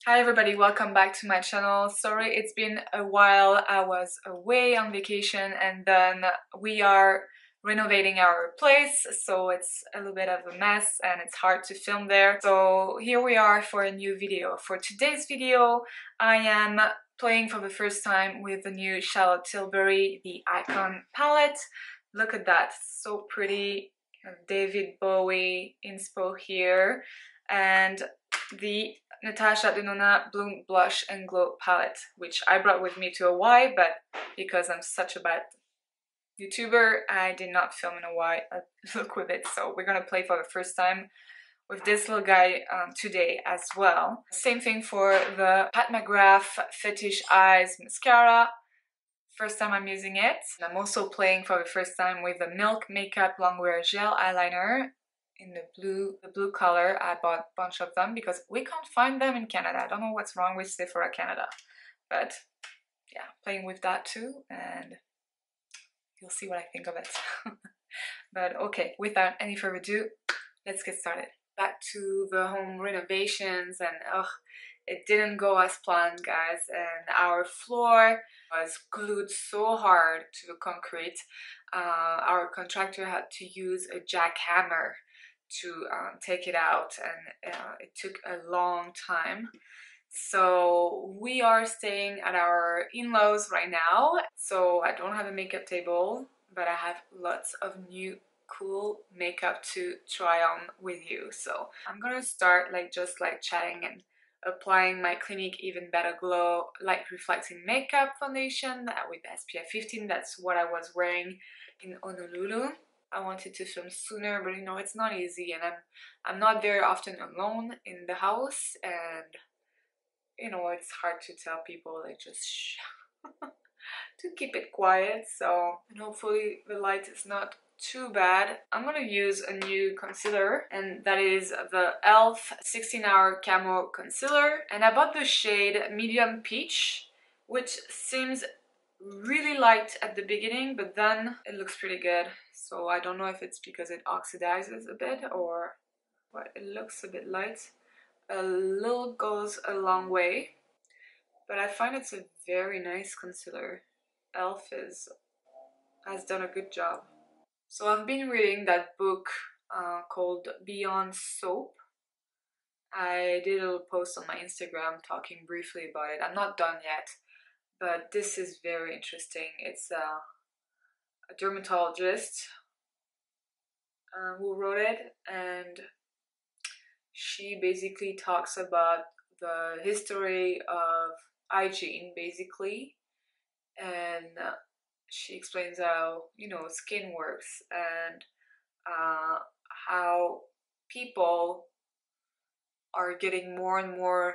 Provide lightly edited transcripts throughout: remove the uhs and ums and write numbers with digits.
Hi everybody, welcome back to my channel. Sorry it's been a while. I was away on vacation and then we are renovating our place, so it's a little bit of a mess and it's hard to film there. So here we are for a new video. For today's video I am playing for the first time with the new Charlotte Tilbury The Icon palette. Look at that, so pretty. David Bowie inspo here, and the Natasha Denona Bloom Blush and Glow palette, which I brought with me to Hawaii, but because I'm such a bad YouTuber, I did not film in Hawaii look with it. So we're gonna play for the first time with this little guy today as well. Same thing for the Pat McGrath Fetisheyes mascara. First time I'm using it. And I'm also playing for the first time with the Milk Makeup Longwear Gel Eyeliner in the blue color. I bought a bunch of them because we can't find them in Canada. I don't know what's wrong with Sephora Canada, but yeah, playing with that too, and you'll see what I think of it. But okay, without any further ado, let's get started. Back to the home renovations, and it didn't go as planned, guys, and our floor was glued so hard to the concrete. Our contractor had to use a jackhammer to take it out, and it took a long time. So we are staying at our in-laws right now, so I don't have a makeup table, but I have lots of new cool makeup to try on with you. So I'm gonna start just chatting and applying my Clinique Even Better Glow Light Reflecting Makeup Foundation with SPF 15. That's what I was wearing in Honolulu. I wanted to film sooner, but you know, it's not easy, and I'm not very often alone in the house, and you know, it's hard to tell people just shh to keep it quiet. So, and hopefully the light is not too bad. I'm gonna use a new concealer, and that is the e.l.f. 16-hour camo concealer, and I bought the shade medium peach, which seems really light at the beginning, but then it looks pretty good. So I don't know if it's because it oxidizes a bit or what. It looks a bit light. A little goes a long way, but I find it's a very nice concealer. e.l.f. has done a good job. So I've been reading that book called Beyond Soap. I did a little post on my Instagram talking briefly about it. I'm not done yet, but this is very interesting. It's a dermatologist who wrote it, and she basically talks about the history of hygiene, basically, and she explains how, you know, skin works, and how people are getting more and more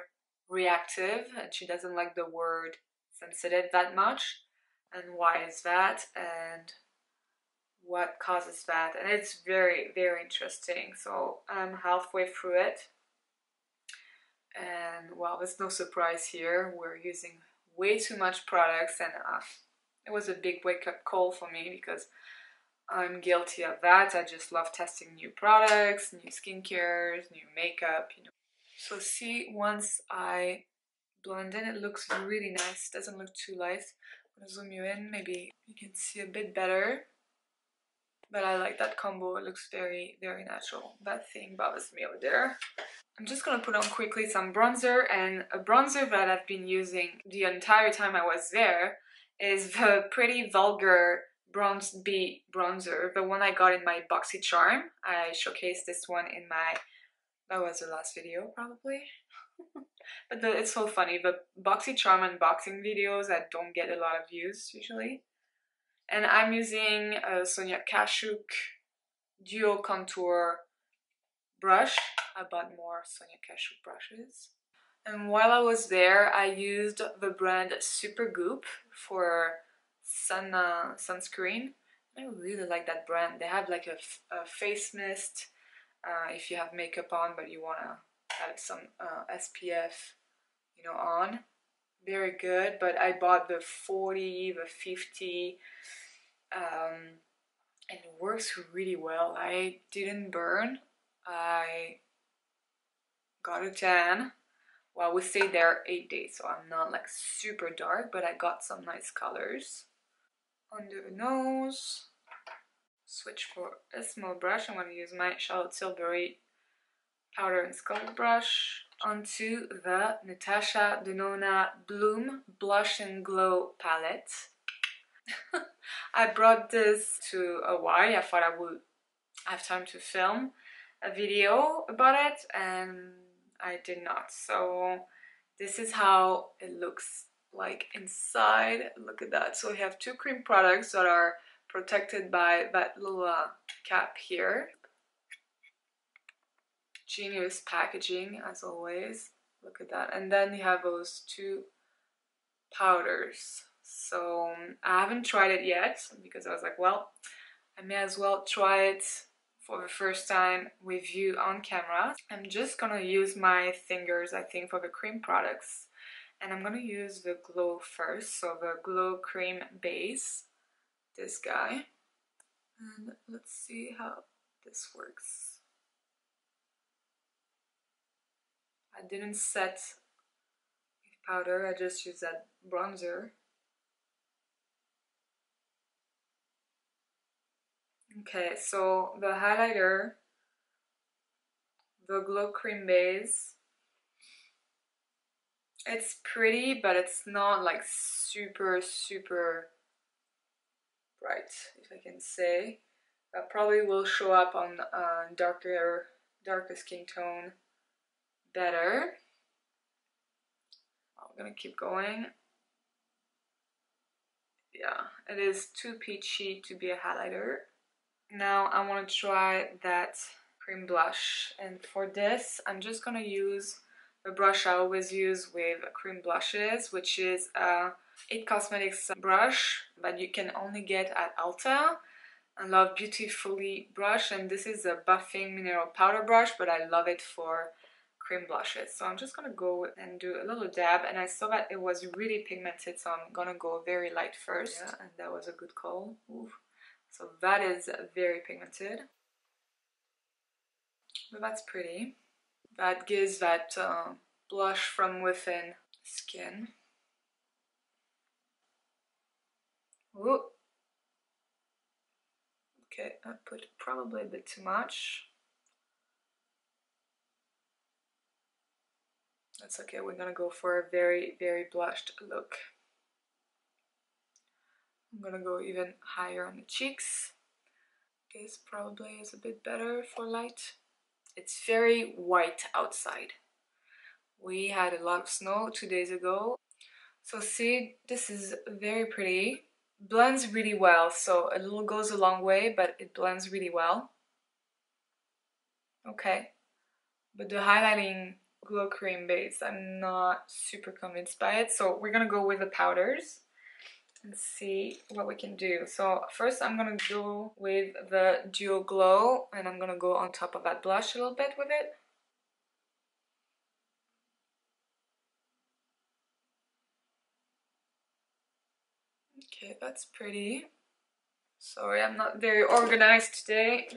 reactive, and she doesn't like the word sensitive that much, and why is that, and what causes that, and it's very, very interesting. So I'm halfway through it, and well, there's no surprise here. We're using way too much products, and it was a big wake-up call for me because I'm guilty of that. I just love testing new products, new skincares, new makeup, you know. So see, once I blend in, it looks really nice. Doesn't look too light. I'm gonna zoom you in, maybe you can see a bit better. But I like that combo. It looks very, very natural. That thing bothers me over there. I'm just gonna put on quickly some bronzer, and a bronzer that I've been using the entire time I was there is the Pretty Vulgar Bronze Bee bronzer, the one I got in my BoxyCharm. I showcased this one in my, that was the last video probably. But it's so funny, the BoxyCharm unboxing videos that don't get a lot of views usually. And I'm using a Sonia Kashuk Duo Contour brush. I bought more Sonia Kashuk brushes. And while I was there, I used the brand Supergoop for sunscreen. I really like that brand. They have like a face mist if you have makeup on but you want to have some SPF, you know, on. Very good. But I bought the 40, the 50, and it works really well. I didn't burn. I got a tan Well, we stayed there 8 days, so I'm not like super dark, but I got some nice colors. Under the nose, switch for a small brush. I'm going to use my Charlotte Tilbury powder and sculpt brush. Onto the Natasha Denona Bloom Blush and Glow palette. I brought this to Hawaii. I thought I would have time to film a video about it, and I did not. So this is how it looks like inside. Look at that. So we have two cream products that are protected by that little cap here. Genius packaging as always. Look at that. And then you have those two powders. So I haven't tried it yet because I was like, well, I may as well try it for the first time with you on camera. I'm just gonna use my fingers, I think, for the cream products. And I'm gonna use the Glow first, so the Glow Cream Base, this guy. And let's see how this works. I didn't set with powder, I just used that bronzer. Okay, so the highlighter, the Glow Cream Base, it's pretty, but it's not like super bright, if I can say. That probably will show up on darker skin tone better. I'm gonna keep going. Yeah, it is too peachy to be a highlighter. Now I want to try that cream blush, and for this I'm just gonna use the brush I always use with cream blushes, which is a It Cosmetics brush that you can only get at Ulta. I love Beautifully brush, and this is a buffing mineral powder brush, but I love it for cream blushes. So I'm just gonna go and do a little dab, and I saw that it was really pigmented, so I'm gonna go very light first. Yeah, and that was a good call. Ooh. So that is very pigmented, but that's pretty. That gives that blush from within skin. Ooh. Okay, I put probably a bit too much. That's okay, we're gonna go for a very blushed look. I'm gonna go even higher on the cheeks. This probably is a bit better for light. It's very white outside. We had a lot of snow 2 days ago. So see, this is very pretty. Blends really well, so a little goes a long way, but it blends really well. Okay, but the highlighting Glow Cream Base, I'm not super convinced by it, so we're gonna go with the powders and see what we can do. So first I'm gonna go with the Duo Glow, and I'm gonna go on top of that blush a little bit with it. Okay, that's pretty. Sorry, I'm not very organized today.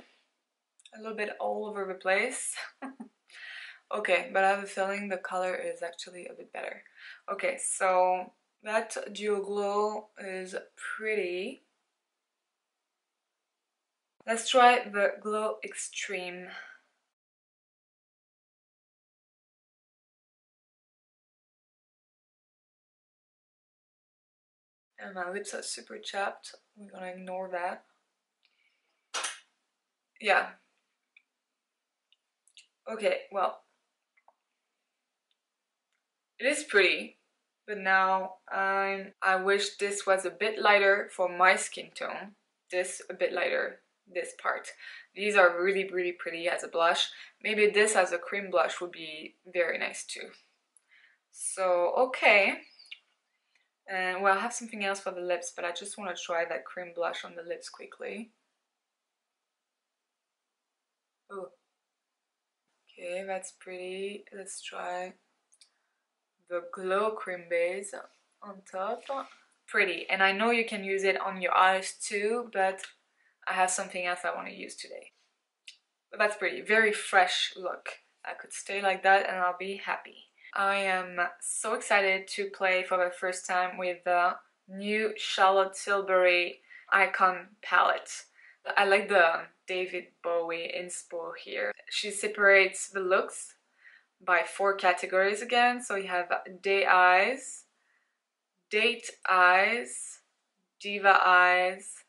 A little bit all over the place. Okay, but I have a feeling the color is actually a bit better. Okay, so that Duo Glow is pretty. Let's try the Glow Extreme. And my lips are super chapped. We're gonna ignore that. Yeah. Okay, well, it is pretty, but now I wish this was a bit lighter for my skin tone. This a bit lighter, this part. These are really pretty as a blush. Maybe this as a cream blush would be very nice too. So, okay. And well, I have something else for the lips, but I just want to try that cream blush on the lips quickly. Oh. Okay, that's pretty. Let's try the Glow Cream Base on top. Pretty. And I know you can use it on your eyes too, but I have something else I want to use today. But that's pretty. Very fresh look. I could stay like that and I'll be happy. I am so excited to play for the first time with the new Charlotte Tilbury Icon palette. I like the David Bowie inspo here. She separates the looks by 4 categories again. So you have day eyes, date eyes, diva eyes,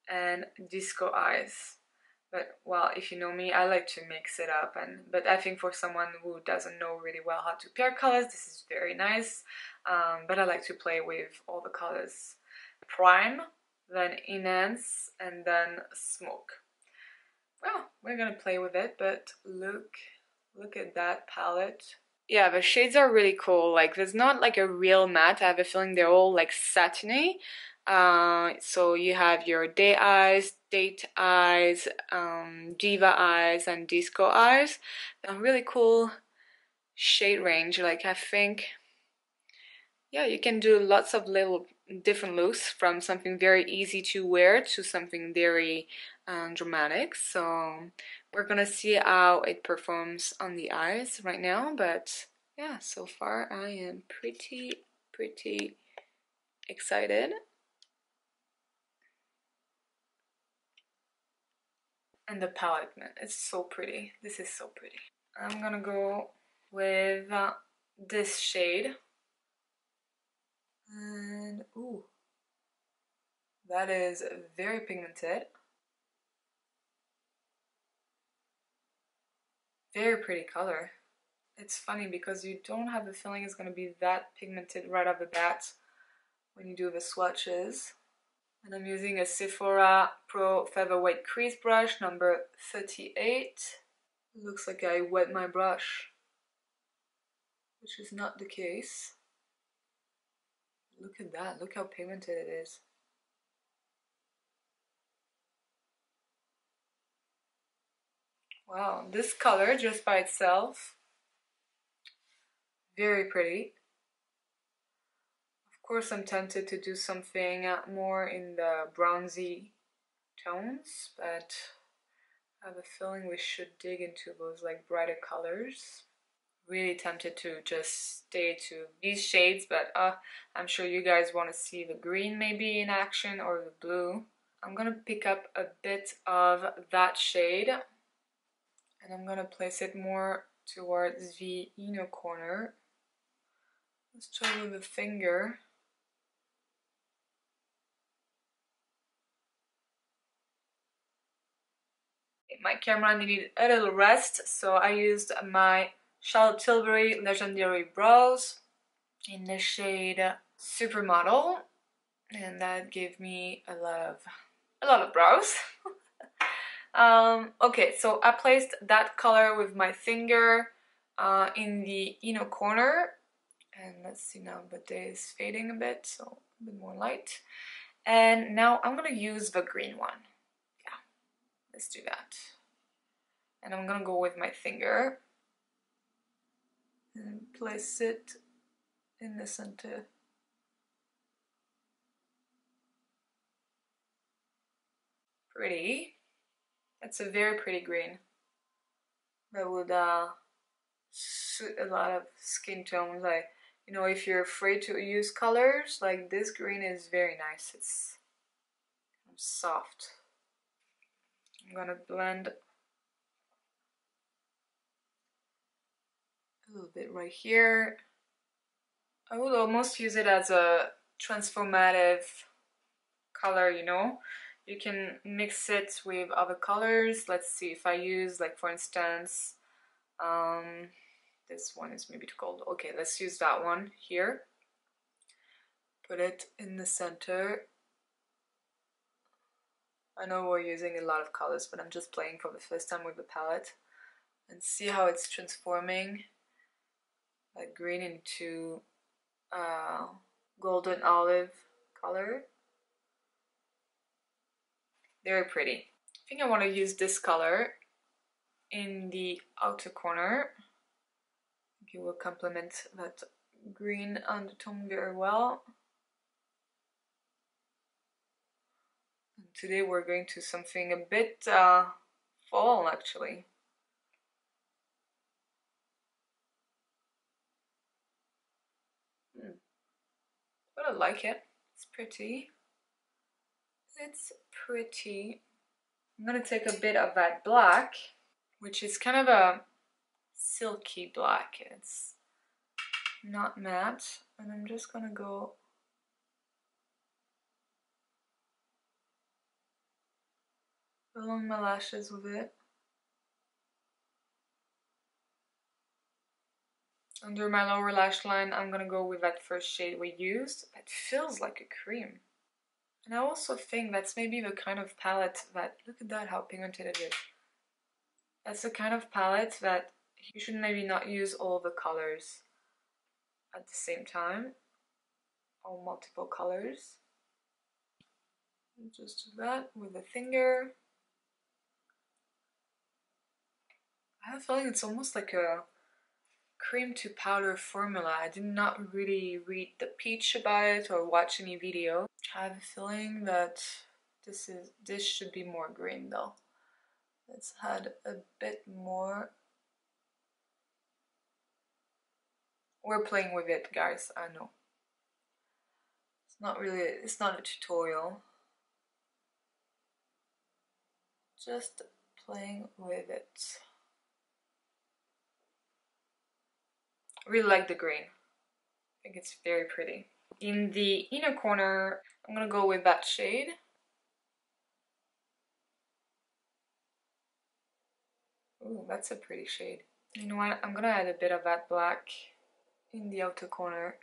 and disco eyes. But well, if you know me, I like to mix it up, but I think for someone who doesn't know really well how to pair colors, this is very nice. But I like to play with all the colors. Prime, then enhance, and then smoke. Well, we're gonna play with it, but look at that palette. Yeah, the shades are really cool. Like, there's not like a real matte. I have a feeling they're all like satiny. So you have your day eyes, date eyes, diva eyes, and disco eyes. A really cool shade range. Like, I think, yeah, you can do lots of little different looks, from something very easy to wear to something very dramatic. So we're gonna see how it performs on the eyes right now, but yeah, so far I am pretty excited. And the palette, man, it's so pretty. This is so pretty. I'm gonna go with this shade. And ooh, that is very pigmented. Very pretty color. It's funny because you don't have the feeling it's going to be that pigmented right off the bat when you do the swatches. And I'm using a Sephora Pro Featherweight Crease Brush number 38. It looks like I wet my brush, which is not the case. Look at that, look how pigmented it is. Wow, this color just by itself, very pretty. Of course, I'm tempted to do something more in the bronzy tones, but I have a feeling we should dig into those like brighter colors. Really tempted to just stay to these shades, but I'm sure you guys want to see the green maybe in action, or the blue. I'm gonna pick up a bit of that shade and I'm gonna place it more towards the inner corner. Let's try with the finger. My camera needed a little rest, so I used my Charlotte Tilbury Legendary Brows in the shade Supermodel, and that gave me a lot of brows. Okay, so I placed that color with my finger in the inner corner, and let's see, now the day is fading a bit, so a bit more light. And now I'm gonna use the green one. Yeah, let's do that. And I'm gonna go with my finger and place it in the center. Pretty. That's a very pretty green. That would suit a lot of skin tones. Like, you know, if you're afraid to use colors, like this green is very nice. It's soft. I'm gonna blend a little bit right here. I would almost use it as a transformative color, you know. You can mix it with other colors. Let's see, if I use, like, for instance, this one is maybe too cold. Okay, let's use that one here. Put it in the center. I know we're using a lot of colors, but I'm just playing for the first time with the palette. And see how it's transforming that green into golden olive color. Very pretty. I think I want to use this color in the outer corner. I think it will complement that green undertone very well. And today we're going to something a bit fall, actually. like it. It's pretty. It's pretty. I'm gonna take a bit of that black, which is kind of a silky black. It's not matte, and I'm just gonna go along my lashes with it. Under my lower lash line, I'm gonna go with that first shade we used. It feels like a cream. And I also think that's maybe the kind of palette that, look at that, how pigmented it is. That's the kind of palette that you should maybe not use all the colors at the same time, or multiple colors. Just do that with a finger. I have a feeling it's almost like a cream to powder formula. I did not really read the peach about it or watch any video. I have a feeling that this should be more green though. Let's add a bit more. We're playing with it, guys, I know. It's not a tutorial. Just playing with it. I really like the green. I think it's very pretty. In the inner corner, I'm gonna go with that shade. Ooh, that's a pretty shade. You know what? I'm gonna add a bit of that black in the outer corner,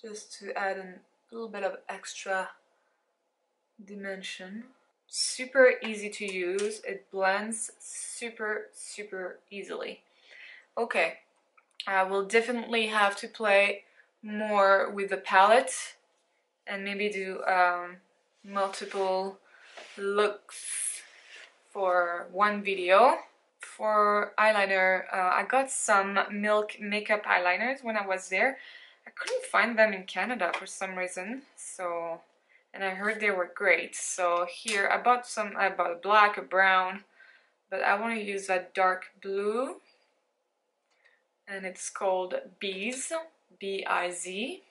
just to add a little bit of extra dimension. Super easy to use. It blends super easily. Okay, I will definitely have to play more with the palette and maybe do multiple looks for one video. For eyeliner, I got some Milk makeup eyeliners when I was there. I couldn't find them in Canada for some reason, so, and I heard they were great. So here I bought a black, a brown, but I want to use that dark blue, and it's called Biz, B-I-Z,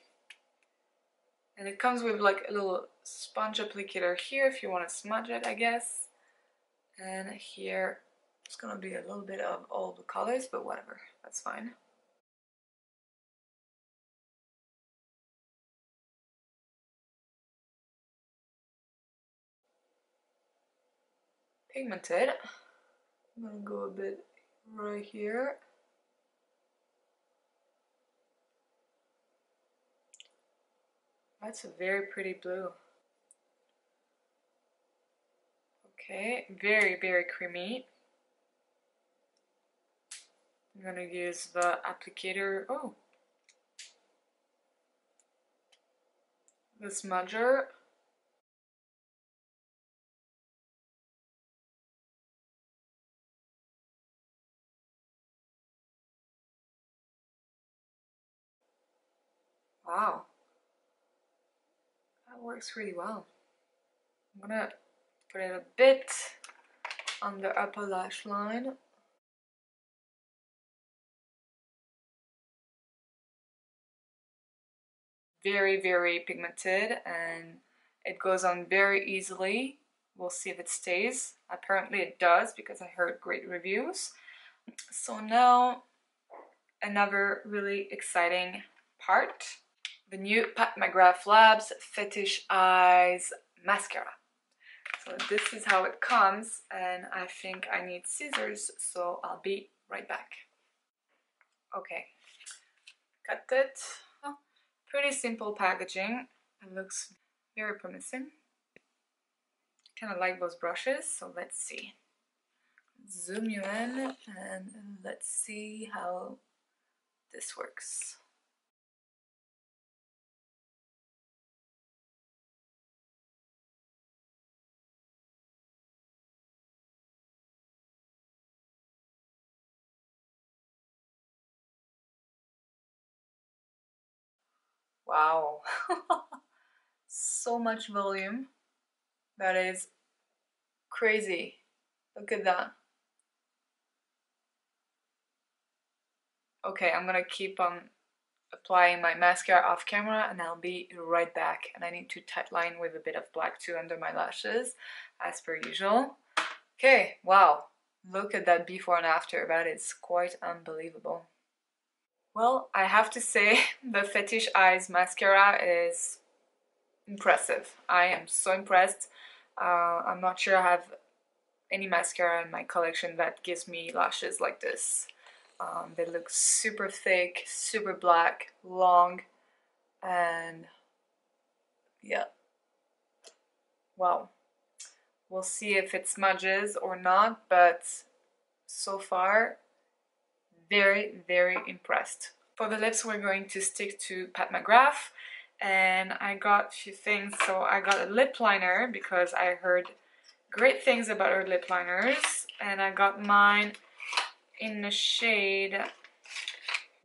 and it comes with like a little sponge applicator here if you want to smudge it, I guess, and here it's gonna be a little bit of all the colors, but whatever, that's fine. Pigmented. I'm gonna go a bit right here. That's a very pretty blue. Okay, very creamy. I'm gonna use the applicator. Oh, the smudger. Wow, that works really well. I'm gonna put it a bit on the upper lash line. Very pigmented, and it goes on very easily. We'll see if it stays. Apparently it does, because I heard great reviews. So now another really exciting part, the new Pat McGrath Labs Fetisheyes mascara. So this is how it comes, and I think I need scissors, so I'll be right back. Okay, cut it. Pretty simple packaging. It looks very promising. Kind of like those brushes, so let's see. Zoom you in and let's see how this works. Wow, so much volume. That is crazy. Look at that. Okay, I'm gonna keep on applying my mascara off camera, and I'll be right back. And I need to tightline with a bit of black too under my lashes, as per usual. Okay, wow, look at that before and after. That is quite unbelievable. Well, I have to say the Fetisheyes mascara is impressive. I am so impressed. I'm not sure I have any mascara in my collection that gives me lashes like this. They look super thick, super black, long, and yeah, wow. We'll see if it smudges or not, but so far, very, very impressed. For the lips, we're going to stick to Pat McGrath, and I got a few things. So I got a lip liner because I heard great things about her lip liners, and I got mine in the shade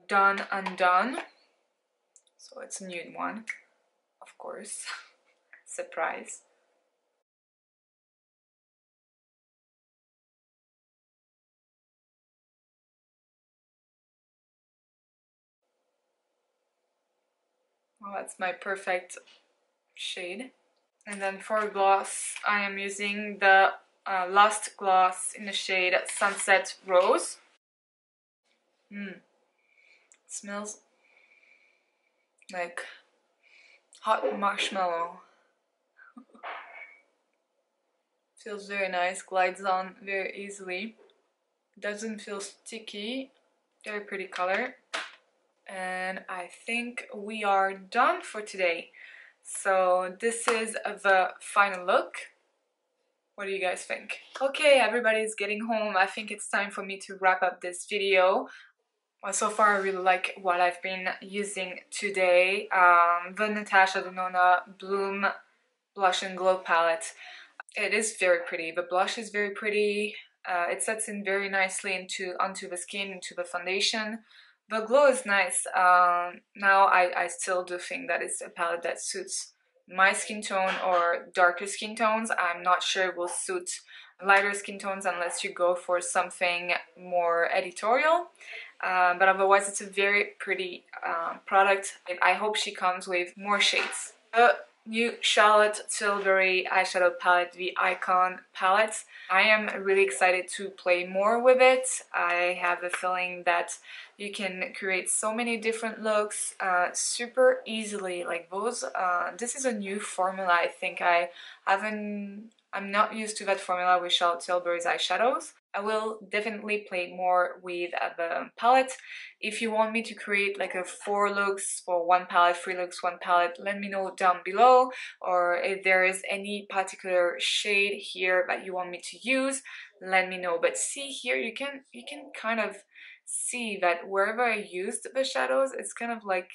Undone. So it's a nude one, of course. Surprise. Well, that's my perfect shade. And then for gloss, I am using the Lost Gloss in the shade Sunset Rose. It smells like hot marshmallow. Feels very nice, glides on very easily. Doesn't feel sticky. Very pretty color. And I think we are done for today. So this is the final look. What do you guys think? Okay, everybody's getting home. I think it's time for me to wrap up this video. Well, so far I really like what I've been using today. The Natasha Denona Bloom Blush and Glow palette. It is very pretty. The blush is very pretty. It sets in very nicely onto the skin, into the foundation. The glow is nice. Now I still do think that it's a palette that suits my skin tone or darker skin tones. I'm not sure it will suit lighter skin tones unless you go for something more editorial. But otherwise it's a very pretty product. I hope she comes with more shades. New Charlotte Tilbury Eyeshadow Palette, the Icon palette. I am really excited to play more with it. I have a feeling that you can create so many different looks super easily. Like those, this is a new formula. I think I'm not used to that formula with Charlotte Tilbury's eyeshadows. I will definitely play more with the palette. If you want me to create like a 4 looks for one palette, 3 looks, one palette, let me know down below. Or if there is any particular shade here that you want me to use, let me know. But see here, you can kind of see that wherever I used the shadows, it's kind of like,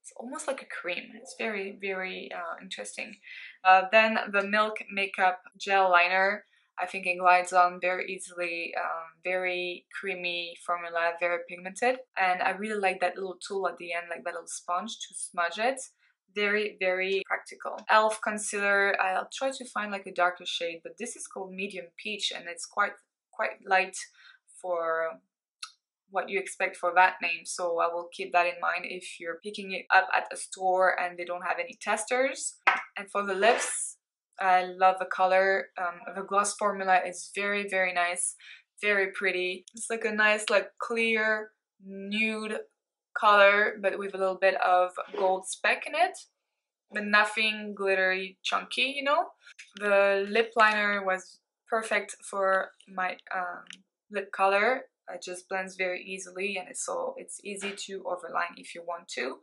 it's almost like a cream. It's very, very interesting. Then the Milk Makeup Gel Liner. I think it glides on very easily, very creamy formula, very pigmented. And I really like that little tool at the end, like that little sponge to smudge it. Very, very practical. e.l.f. concealer, I'll try to find like a darker shade, but this is called Medium Peach and it's quite light for what you expect for that name, so I will keep that in mind if you're picking it up at a store and they don't have any testers. And for the lips, I love the color. The gloss formula is very, very nice, very pretty. It's like a nice, like clear nude color, but with a little bit of gold speck in it, but nothing glittery chunky, you know. The lip liner was perfect for my lip color. It just blends very easily, and it's easy to overline if you want to.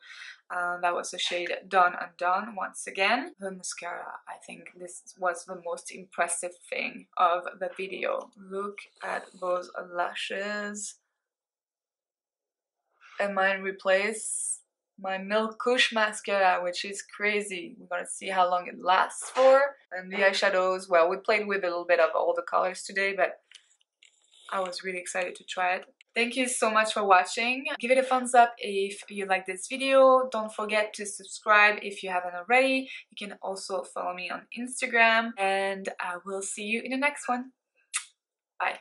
That was the shade Undone once again. The mascara, I think this was the most impressive thing of the video. Look at those lashes. And mine replaced my Milk Kush mascara, which is crazy. We're gonna see how long it lasts for. And the eyeshadows, well, we played with a little bit of all the colors today, but I was really excited to try it. Thank you so much for watching. Give it a thumbs up if you like this video. Don't forget to subscribe if you haven't already. You can also follow me on Instagram, and I will see you in the next one. Bye.